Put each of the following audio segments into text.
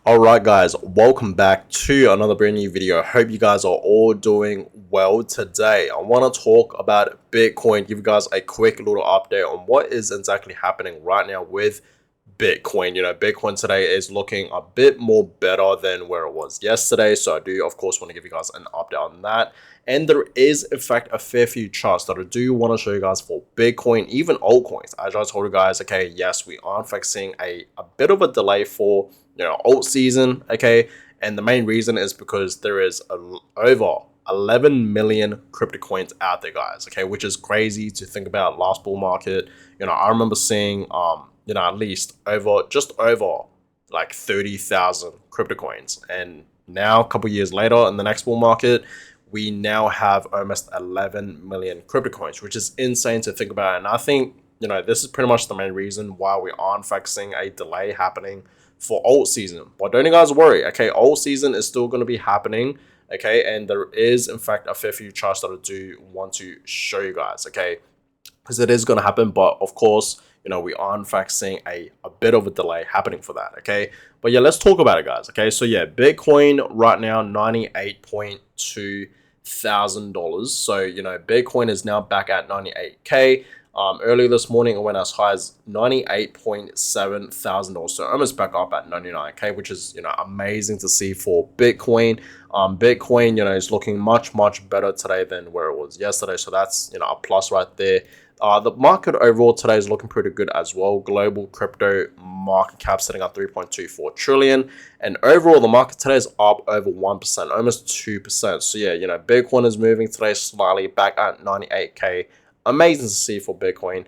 Alright guys, welcome back to another brand new video. Hope you guys are all doing well today. I want to talk about Bitcoin, give you guys a quick little update on what is exactly happening right now with Bitcoin. Bitcoin today is looking a bit more better than where it was yesterday. So I do, of course, want to give you guys an update on that. And there is, in fact, a fair few charts that I do want to show you guys for Bitcoin, even altcoins. As I told you guys, okay, yes, we are in fact seeing a bit of a delay for alt season, okay, and the main reason is because there is over 11 million crypto coins out there, guys, okay, which is crazy to think about. Last bull market, I remember seeing at least just over like 30,000 crypto coins, and now a couple years later in the next bull market we now have almost 11 million crypto coins, which is insane to think about. And I think this is pretty much the main reason why we are in fact seeing a delay happening for alt season. But don't you guys worry, okay? Alt season is still going to be happening, okay? And there is, in fact, a fair few charts that I do want to show you guys, okay? Because it is going to happen, but of course, we are in fact seeing a bit of a delay happening for that, okay? But yeah, let's talk about it, guys, okay? So yeah, Bitcoin right now, $98.2 thousand dollars. So Bitcoin is now back at 98K. Earlier this morning it went as high as $98.7 thousand, so almost back up at 99K, which is amazing to see for Bitcoin. Bitcoin is looking much better today than where it was yesterday, so that's a plus right there. The market overall today is looking pretty good as well. Global crypto market cap sitting at 3.24 trillion. And overall, the market today is up over 1%, almost 2%. So yeah, Bitcoin is moving today slightly back at 98K. Amazing to see for Bitcoin.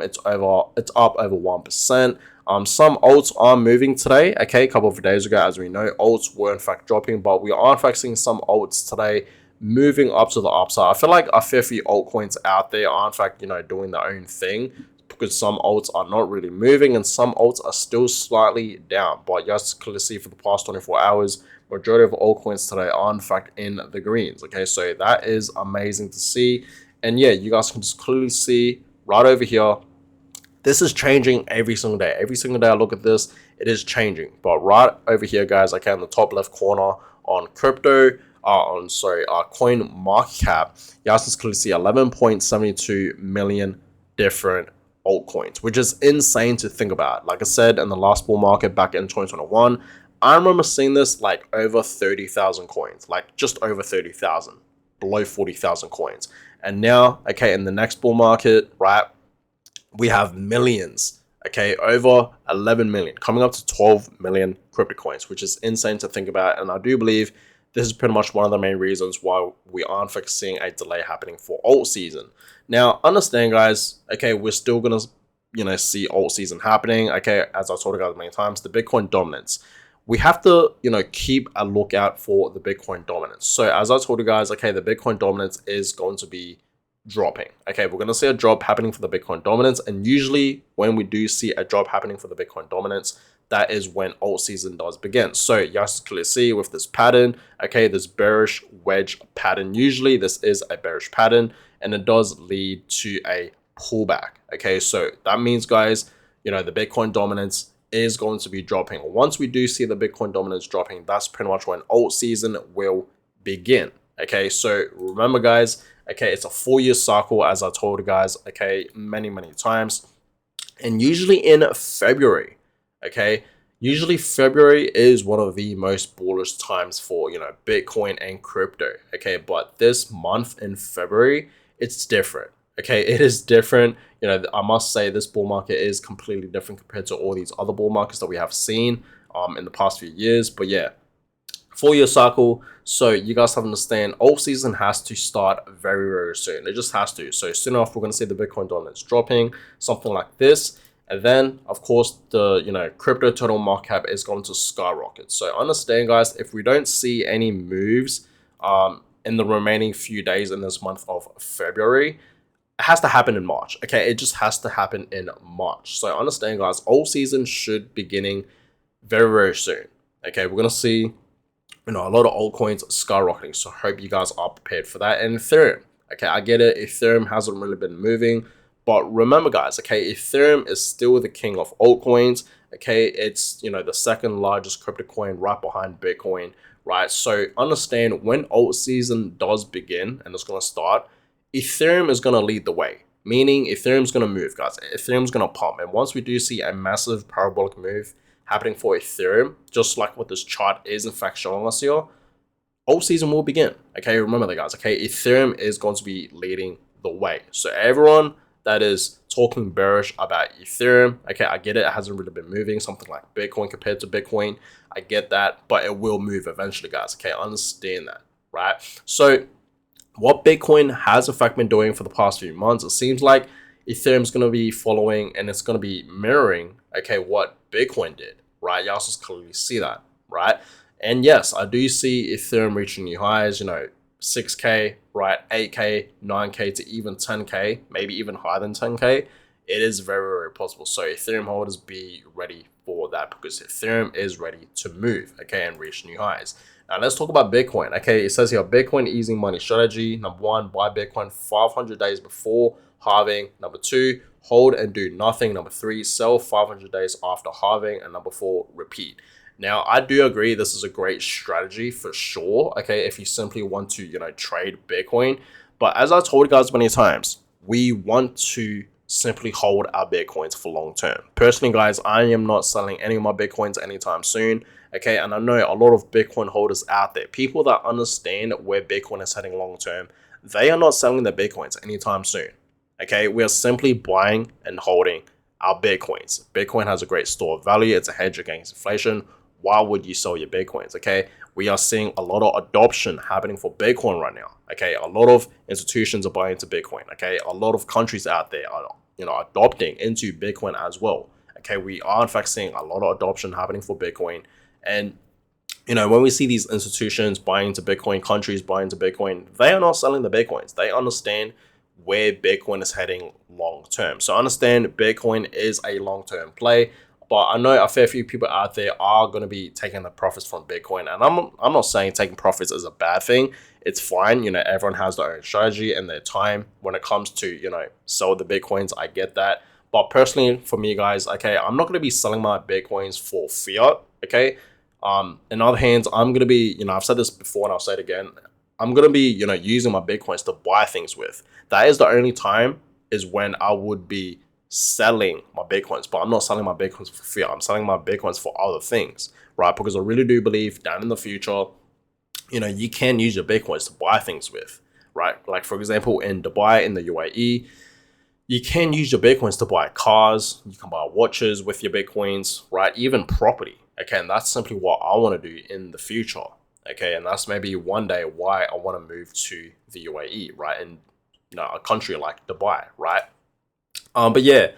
It's up over 1%. Some alts are moving today. Okay, a couple of days ago, as we know, alts were in fact dropping, but we are in fact seeing some alts today moving up to the upside. I feel like a fair few altcoins out there are in fact doing their own thing, because some alts are not really moving and some alts are still slightly down. But you guys clearly see for the past 24 hours, majority of altcoins today are in fact in the greens. Okay, so that is amazing to see. And yeah, you guys can just clearly see right over here, this is changing every single day. Every single day I look at this, it is changing. But right over here, guys, okay, in the top left corner on crypto, coin market cap, you guys can clearly see 11.72 million different altcoins, which is insane to think about. Like I said, in the last bull market back in 2021, I remember seeing this like over 30,000 coins, like just over 30,000, below 40,000 coins. And now, okay, in the next bull market, right, we have millions, okay, over 11 million, coming up to 12 million crypto coins, which is insane to think about. And I do believe this is pretty much one of the main reasons why we aren't seeing a delay happening for alt season. Now, understand, guys, okay, we're still gonna see alt season happening. Okay, as I told you guys many times, the Bitcoin dominance, we have to keep a lookout for the Bitcoin dominance. So as I told you guys, okay, the Bitcoin dominance is going to be dropping. Okay, we're going to see a drop happening for the Bitcoin dominance, and usually when we do see a drop happening for the Bitcoin dominance, that is when alt season does begin. So you guys clearly see with this pattern, okay, this bearish wedge pattern, usually this is a bearish pattern and it does lead to a pullback. Okay, so that means, guys, the Bitcoin dominance is going to be dropping. Once we do see the Bitcoin dominance dropping, that's pretty much when alt season will begin. Okay, so remember, guys, okay, it's a 4-year cycle, as I told you guys, okay, many times. And usually in February, okay, usually February is one of the most bullish times for Bitcoin and crypto. Okay, but this month in February, it's different. Okay, it is different. I must say this bull market is completely different compared to all these other bull markets that we have seen in the past few years. But yeah, 4-year cycle. So you guys have to understand, alt season has to start very soon. It just has to. So soon enough, we're going to see the Bitcoin dominance dropping, something like this. And then, of course, the crypto total market cap is going to skyrocket. So understand, guys, if we don't see any moves in the remaining few days in this month of February, it has to happen in March. Okay, it just has to happen in March. So understand, guys, alt season should beginning very soon. Okay, we're going to see a lot of altcoins skyrocketing, so hope you guys are prepared for that. And Ethereum, okay, I get it, Ethereum hasn't really been moving, but remember, guys, okay, Ethereum is still the king of altcoins. Okay, it's, you know, the second largest crypto coin right behind Bitcoin, right? So understand when alt season does begin and it's going to start, Ethereum is going to lead the way, meaning Ethereum's going to move, guys. Ethereum's going to pump. And once we do see a massive parabolic move happening for Ethereum, just like what this chart is in fact showing us here, alt season will begin. Okay, remember that, guys. Okay, Ethereum is going to be leading the way. So everyone that is talking bearish about Ethereum, okay, I get it. It hasn't really been moving, something like Bitcoin compared to Bitcoin. I get that, but it will move eventually, guys. Okay, understand that, right? So what Bitcoin has in fact been doing for the past few months, it seems like Ethereum's going to be following and it's going to be mirroring, okay, what Bitcoin did, right? Y'all just clearly see that, right? And yes, I do see Ethereum reaching new highs, you know, 6K, right? 8K, 9K to even 10K, maybe even higher than 10K. It is very, very possible. So Ethereum holders, be ready for that because Ethereum is ready to move, okay, and reach new highs. Now let's talk about Bitcoin. Okay, it says here, Bitcoin easing money strategy. Number one, buy Bitcoin 500 days before halving. Number two, hold and do nothing. Number three, sell 500 days after halving. And number four, repeat. Now, I do agree this is a great strategy for sure, okay, if you simply want to, you know, trade Bitcoin. But as I told you guys many times, we want to simply hold our Bitcoins for long term. Personally, guys, I am not selling any of my Bitcoins anytime soon, okay, and I know a lot of Bitcoin holders out there, people that understand where Bitcoin is heading long term, they are not selling their Bitcoins anytime soon, okay. We are simply buying and holding our Bitcoins. Bitcoin has a great store of value. It's a hedge against inflation. Why would you sell your Bitcoins? Okay, we are seeing a lot of adoption happening for Bitcoin right now. Okay, a lot of institutions are buying into Bitcoin. Okay, a lot of countries out there are, you know, adopting into Bitcoin as well. Okay, we are in fact seeing a lot of adoption happening for Bitcoin. And you know, when we see these institutions buying into Bitcoin, countries buying into Bitcoin, they are not selling the Bitcoins. They understand where Bitcoin is heading long term. So understand Bitcoin is a long term play. But I know a fair few people out there are going to be taking the profits from Bitcoin. And I'm not saying taking profits is a bad thing. It's fine. You know, everyone has their own strategy and their time when it comes to, you know, sell the Bitcoins. I get that. But personally, for me, guys, okay, I'm not going to be selling my Bitcoins for fiat, okay? In other hands, I'm going to be, you know, I've said this before and I'll say it again. I'm going to be, you know, using my Bitcoins to buy things with. That is the only time is when I would be selling my Bitcoins, but I'm not selling my Bitcoins for fiat. I'm selling my Bitcoins for other things, right? Because I really do believe down in the future, you know, you can use your Bitcoins to buy things with, right? Like for example, in Dubai, in the UAE, you can use your Bitcoins to buy cars. You can buy watches with your Bitcoins, right? Even property. Okay, and that's simply what I want to do in the future. Okay, and that's maybe one day why I want to move to the UAE, right? And you know, a country like Dubai, right? But yeah,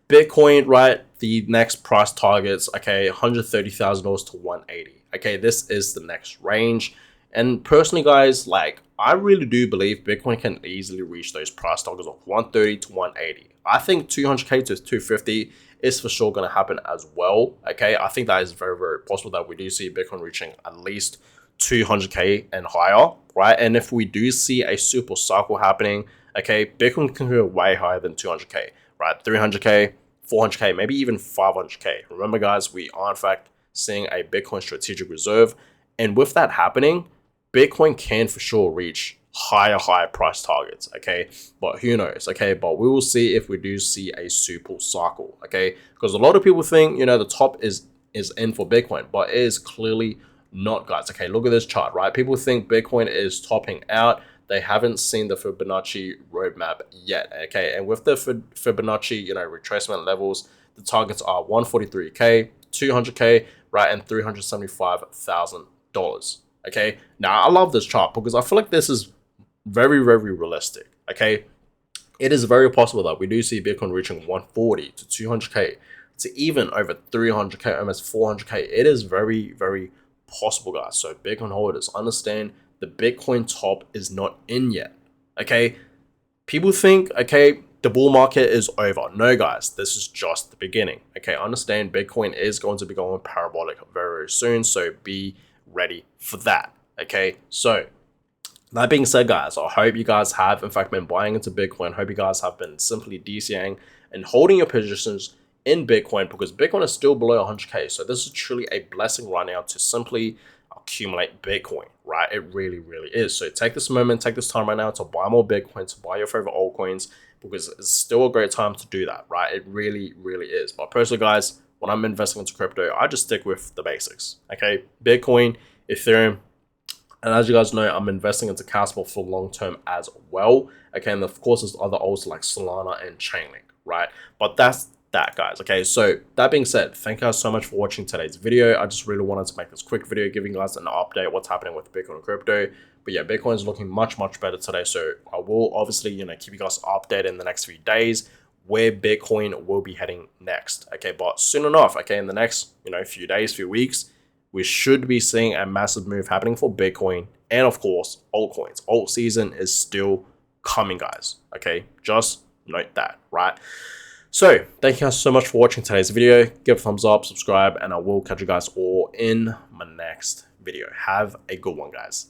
Bitcoin, right? The next price targets, okay, $130,000 to 180. Okay, this is the next range. And personally, guys, like I really do believe Bitcoin can easily reach those price targets of 130 to 180. I think 200K to 250 is for sure going to happen as well. Okay, I think that is very, very possible that we do see Bitcoin reaching at least 200K and higher, right? And if we do see a super cycle happening, okay, Bitcoin can go way higher than 200K, right? 300K, 400K, maybe even 500K. Remember, guys, we are in fact seeing a Bitcoin strategic reserve. And with that happening, Bitcoin can for sure reach higher price targets, okay? But who knows, okay? But we will see if we do see a super cycle, okay? Because a lot of people think, you know, the top is in for Bitcoin, but it is clearly not, guys. Okay, look at this chart, right? People think Bitcoin is topping out. They haven't seen the Fibonacci roadmap yet, okay? And with the Fibonacci, you know, retracement levels, the targets are 143K, 200K, right, and $375,000. Okay, now I love this chart because I feel like this is very, very realistic. Okay, it is very possible that we do see Bitcoin reaching 140 to 200K to even over 300K, almost 400K. It is very, very possible, guys. So Bitcoin holders, understand the Bitcoin top is not in yet. Okay, people think, okay, the bull market is over. No, guys, this is just the beginning. Okay, understand Bitcoin is going to be going parabolic very, very soon. So be ready for that. Okay, so that being said, guys, I hope you guys have in fact been buying into Bitcoin. I hope you guys have been simply DCAing and holding your positions in Bitcoin because Bitcoin is still below 100K. So this is truly a blessing right now to simply accumulate Bitcoin, right? It really, really is. So take this moment, take this time right now to buy more Bitcoin, to buy your favorite altcoins, because it's still a great time to do that, right? It really, really is. But personally, guys, when I'm investing into crypto, I just stick with the basics, okay? Bitcoin, Ethereum, and as you guys know, I'm investing into Casper for long term as well. Okay, and of course, there's other alts like Solana and Chainlink, right? But that's that, guys. Okay, so that being said, thank you guys so much for watching today's video. I just really wanted to make this quick video giving you guys an update what's happening with Bitcoin and crypto. But yeah, Bitcoin is looking much, much better today. So I will obviously, keep you guys updated in the next few days where Bitcoin will be heading next. Okay, but soon enough, okay, in the next, few days, few weeks, we should be seeing a massive move happening for Bitcoin and, of course, altcoins. Alt season is still coming, guys. Okay, just note that, right? So thank you guys so much for watching today's video. Give a thumbs up, subscribe, and I will catch you guys all in my next video. Have a good one, guys.